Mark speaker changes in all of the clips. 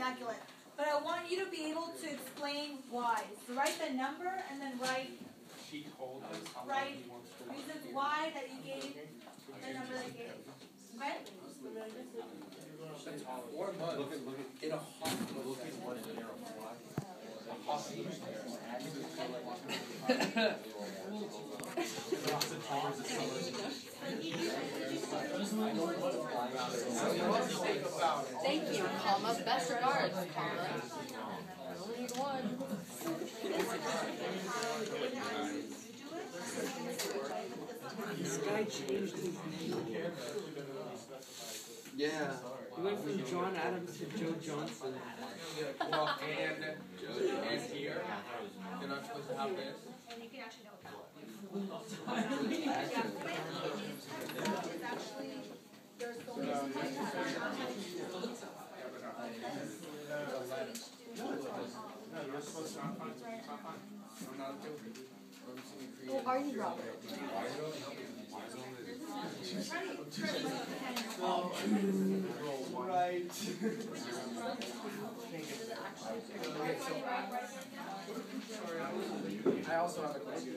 Speaker 1: immaculate. But I want you to be able to explain why. So write the number and then write reasons why that you gave the number that you gave. Okay?
Speaker 2: Or mud. Look at in a hospital. Look at what an arrow fly.
Speaker 3: Thank you, comma. Best regards, comma. I only need one.
Speaker 4: This guy changed his name.
Speaker 2: Yeah.
Speaker 4: He went from John Adams to Joe Johnson.
Speaker 2: Well, and here, you're not supposed to have this.
Speaker 1: And you can actually know that. There's so many
Speaker 3: Well, are you Robert?
Speaker 2: Right. I also have a question.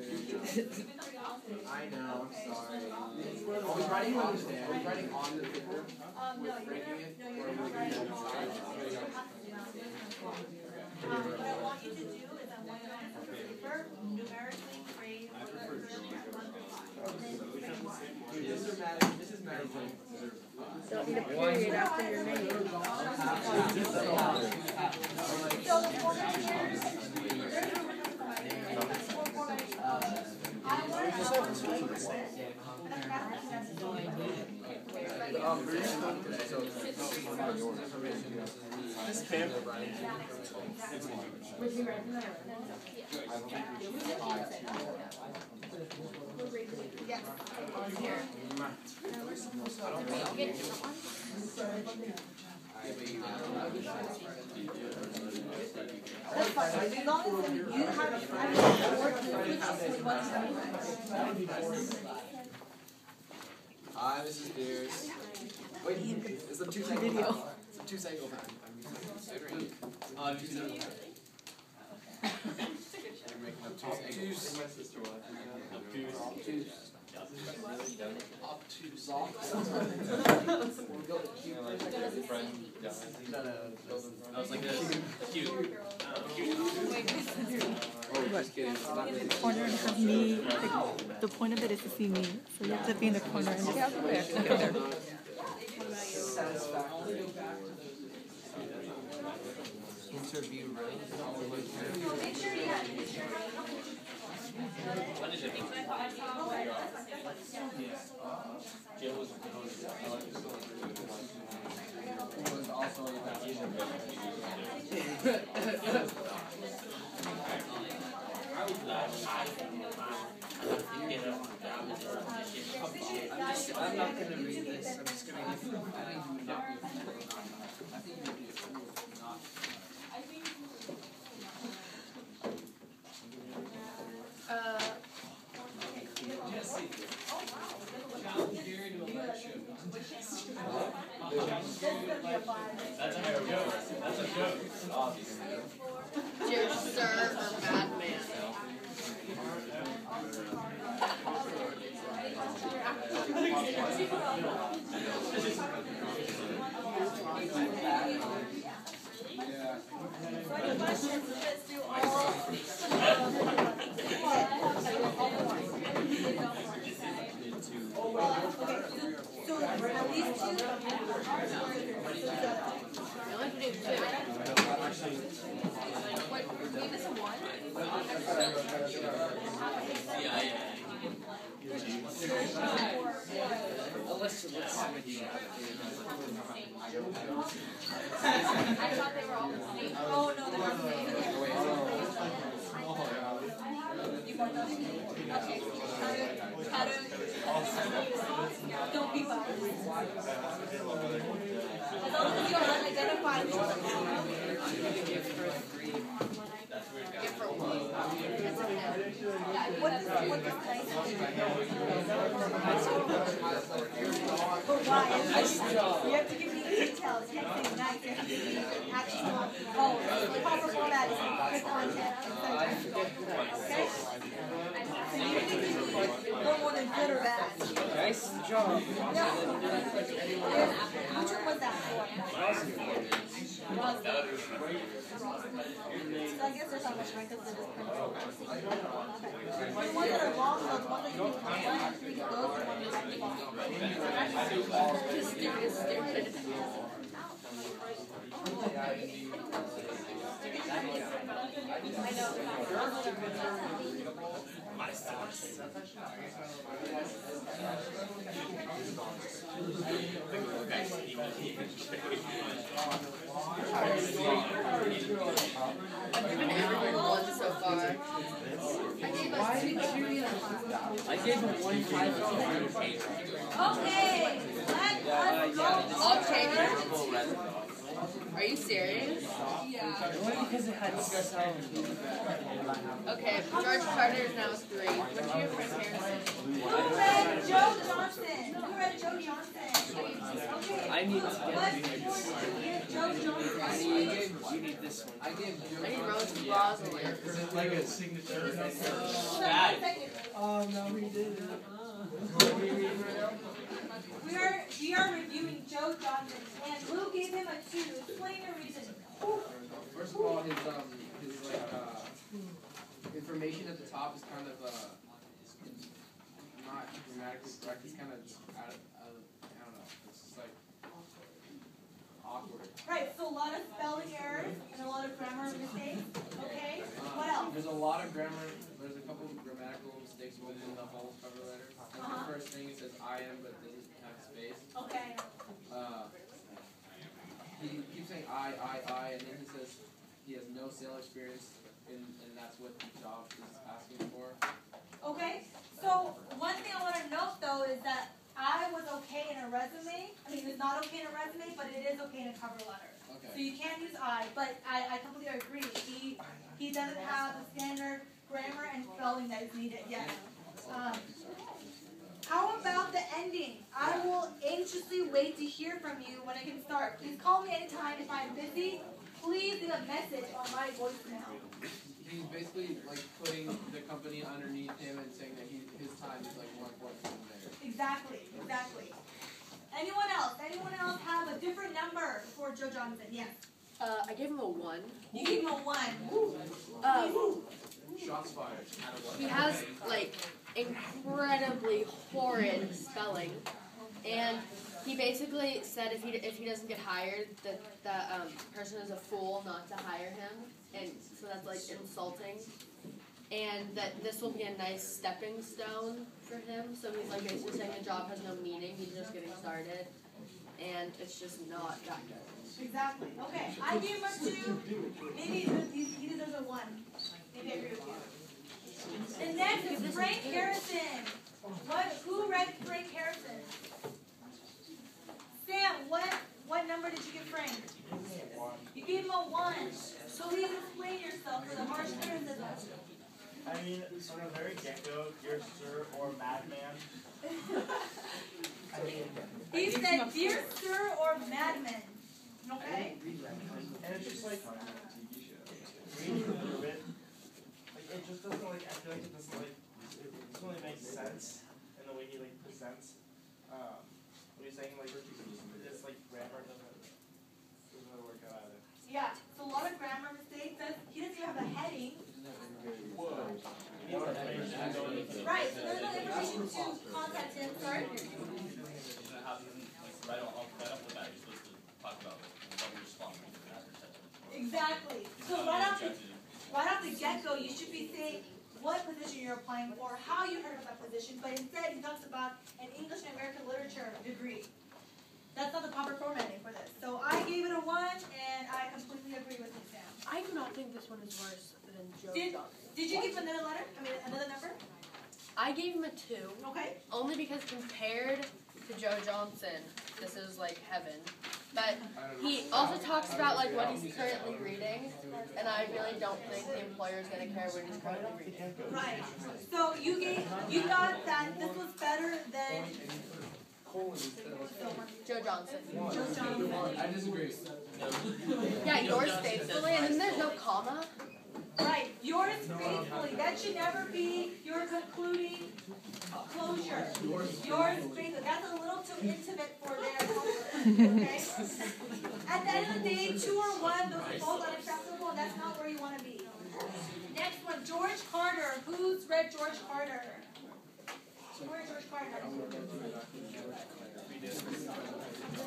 Speaker 2: I know, I'm sorry. Are we writing on there? Are we writing on the paper?
Speaker 1: No,
Speaker 2: Breaking it?
Speaker 1: you're not writing. What I want you to do is I want you to on the paper, numerically grade whatever
Speaker 2: This is Maddie's name.
Speaker 3: Don't need a period after your name.
Speaker 1: So the format here, there's a I want That's fine. As long as you
Speaker 2: Hi, this is Pierce. Wait, it's a 2-second video. It's a 2-second time. I'm considering. 2 seconds. You're making up 2 seconds. My sister watches. Obtuse. I was like this. Cute.
Speaker 5: The corner and have me. The point of it is to see me, so you have to be in the corner and just there.
Speaker 2: Interview room.
Speaker 1: make sure you have
Speaker 2: I'm not going to read this. I'm just going to give you.
Speaker 6: That's a joke. That's a joke. Obviously.
Speaker 3: Dear sir or madman.
Speaker 1: I thought they were all the same. Oh, no, they're not the same. Okay. Don't be biased. As long as you identify
Speaker 3: Give her 3. Give her 1.
Speaker 1: what is nice? But why? You have to give me details. You have to say nice. You have to give me actual Oh, the proper format is the content, etc. Okay? So you need to do no more than good or bad.
Speaker 4: Nice job.
Speaker 1: Yeah. Which one was that for? So I guess there's not much right because it is printed. The ones that are long, so the ones that you can one and three, those are the ones that are long.
Speaker 3: Stupid.
Speaker 1: I know.
Speaker 3: I've given everyone one so far. I gave him 1.5.
Speaker 1: Okay, let us go.
Speaker 3: I'll take it. Are you serious?
Speaker 4: Only because it had sound.
Speaker 3: Okay, George Carter is now 3. What do you Frank Harrison?
Speaker 1: Who read Joe Johnson? Who read Joe Johnson? Okay.
Speaker 4: I need to
Speaker 1: What
Speaker 4: get
Speaker 1: sport did you get Joe Johnson?
Speaker 4: you need this one.
Speaker 2: I gave
Speaker 3: I need Rose Rosalind.
Speaker 2: Is it like a signature?
Speaker 4: Oh, no, we did it.
Speaker 1: We are reviewing Joe Johnson, and Lou gave him a 2. Explain your reason.
Speaker 2: First of all, his information at the top is kind of not grammatically correct. It's kind of out of I don't know. It's just like awkward.
Speaker 1: Right, so a lot of spelling errors and a lot of grammar mistakes. Okay, what else?
Speaker 2: There's a lot of grammar. There's a couple of grammatical mistakes within the whole cover letter. Like the first thing it says I am, but it doesn't have space.
Speaker 1: Okay.
Speaker 2: He keeps saying I, and then he says he has no sales experience, and that's what the job is asking for.
Speaker 1: Okay, so one thing I want to note though is that I was okay in a resume. I mean, it's not okay in a resume, but it is okay in a cover letter.
Speaker 2: Okay.
Speaker 1: So you can use I, but I completely agree. He doesn't have the standard grammar and spelling that is needed yet. How about the ending? I will anxiously wait to hear from you when I can start. Please call me anytime if I'm busy. Please leave a message on my voicemail.
Speaker 2: He's basically like putting the company underneath him and saying that his time is like more important than theirs.
Speaker 1: Exactly. Anyone else? Anyone else have a different number for Joe Johnson? Yes.
Speaker 3: I gave him a 1.
Speaker 1: You gave him a 1.
Speaker 2: Shots fired.
Speaker 3: He has like incredibly horrid spelling, and he basically said if he doesn't get hired, that the person is a fool not to hire him, and so that's like insulting, and that this will be a nice stepping stone for him. So he's like basically saying the job has no meaning, he's just getting started, and it's just not that good.
Speaker 1: Exactly. Okay. I gave him a 2. Maybe he deserves a 1. Maybe I agree with you. The next is Frank Harrison. Who read Frank Harrison? Sam, what number did you give Frank? You gave him a 1. So please explain yourself for the harsh criticism.
Speaker 7: I mean, from the very get-go, dear sir or madman.
Speaker 1: He said, dear sir or madman. Okay?
Speaker 7: And it's just like, reading through it, like, it just doesn't, like, I feel like it doesn't, like, it doesn't really make sense in the way he, like, presents, what he's saying, like, it's, like, grammar doesn't really work out either.
Speaker 1: Yeah, it's a lot of grammar mistakes. He doesn't even have a heading. Right, so there's no information to contact him. Sorry?
Speaker 6: Right off the bat, you're supposed to talk about what you're responding to after sentence.
Speaker 1: Exactly. So right off the get-go, you should be saying what position you're applying for, how you heard of that position, but instead he talks about an English and American Literature degree. That's not the proper formatting for this. So I gave it a 1, and I completely agree with you, Sam.
Speaker 3: I do not think this one is worse than Joe Johnson.
Speaker 1: Did you give him another letter? I mean, another number?
Speaker 3: I gave him a 2.
Speaker 1: Okay.
Speaker 3: Only because compared to Joe Johnson, this is like heaven. But he also talks about like what he's currently reading, and I really don't think the employer is going to care what he's currently reading.
Speaker 1: Right. So you thought that this was better than
Speaker 3: Joe Johnson.
Speaker 1: Joe Johnson.
Speaker 2: I disagree.
Speaker 3: Yeah, yours faithfully, and then there's no comma.
Speaker 1: Right, yours faithfully. That should never be your concluding closure. Yours faithfully. That's a little too intimate for their comfort. Okay? At the end of the day, 2 or 1, those are both unacceptable, and that's not where you want to be. Next one, George Carter. Who's read George Carter? Who read George Carter?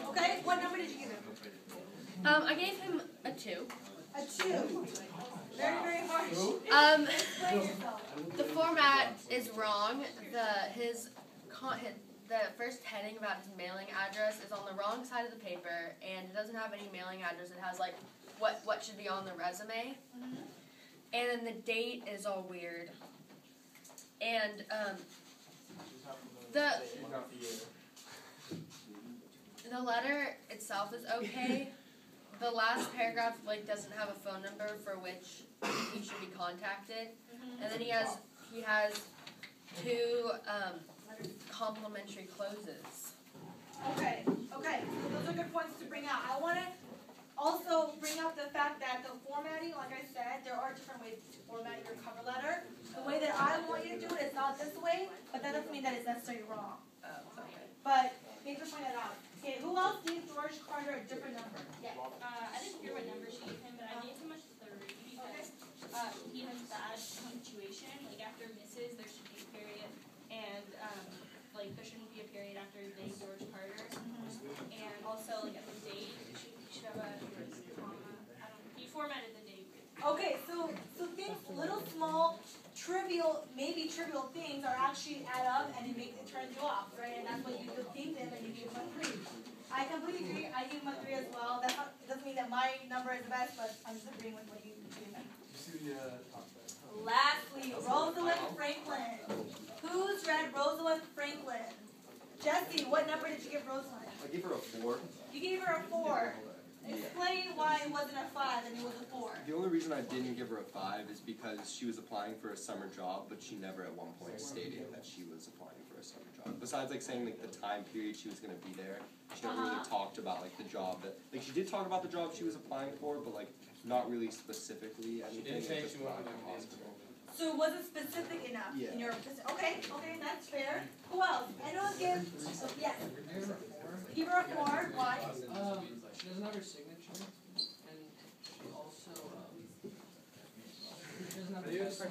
Speaker 1: Okay, what number did you give him?
Speaker 3: I gave him a 2.
Speaker 1: A 2. Very, very harsh. Explain yourself.
Speaker 3: The format is wrong. The first heading about his mailing address is on the wrong side of the paper, and it doesn't have any mailing address. It has like what should be on the resume, and then the date is all weird. And the letter itself is okay. The last paragraph like doesn't have a phone number for which he should be contacted, and then he has 2 complimentary closes.
Speaker 1: Okay. Those are good points to bring out. I want to also bring up the fact that the formatting, like I said, there are different ways to format your cover letter. The way that I want you to do it is not this way, but that doesn't mean that it's necessarily wrong. But thanks for pointing that out. Okay, who else gave George Carter a different number? Yeah.
Speaker 8: I didn't hear what number she gave him, but I gave him a 3 because he has bad punctuation. Like after misses, there should be a period, and like there shouldn't be a period after they George Carter. And also like at the date, you should have a comma. He formatted the date.
Speaker 1: Okay, so things, little small, maybe trivial things are actually add up and it turns you off, right? And that's what you think them and you give them a 3. I completely agree. I give him a 3 as well. It doesn't mean that my number is the best, but I'm just agreeing with what you gave him. Lastly, Rosalind Franklin. Who's read Rosalind Franklin? Jesse, what number did you give Rosalind?
Speaker 2: I gave her a 4.
Speaker 1: You gave her a 4. Explain why it wasn't a 5 and it was a 4.
Speaker 9: The only reason I didn't give her a 5 is because she was applying for a summer job, but she never at one point stated that she was applying for a summer job. Besides like saying like the time period she was going to be there, she never really talked about like the job that, like she did talk about the job she was applying for, but like not really specifically anything. Just about the hospital.
Speaker 1: So it wasn't specific enough in your opinion. Okay, that's fair. Who else? Anyone give? Yes. Give her a 4. Why?
Speaker 2: She doesn't have her signature, and she also she doesn't have the best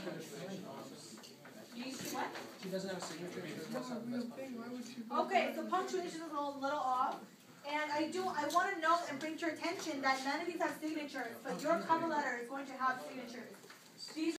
Speaker 1: What?
Speaker 2: She doesn't have a signature. She doesn't have the best.
Speaker 1: Okay, so punctuation is a little off. And I want to note and bring to your attention that none of these have signatures, but your cover letter is going to have signatures. These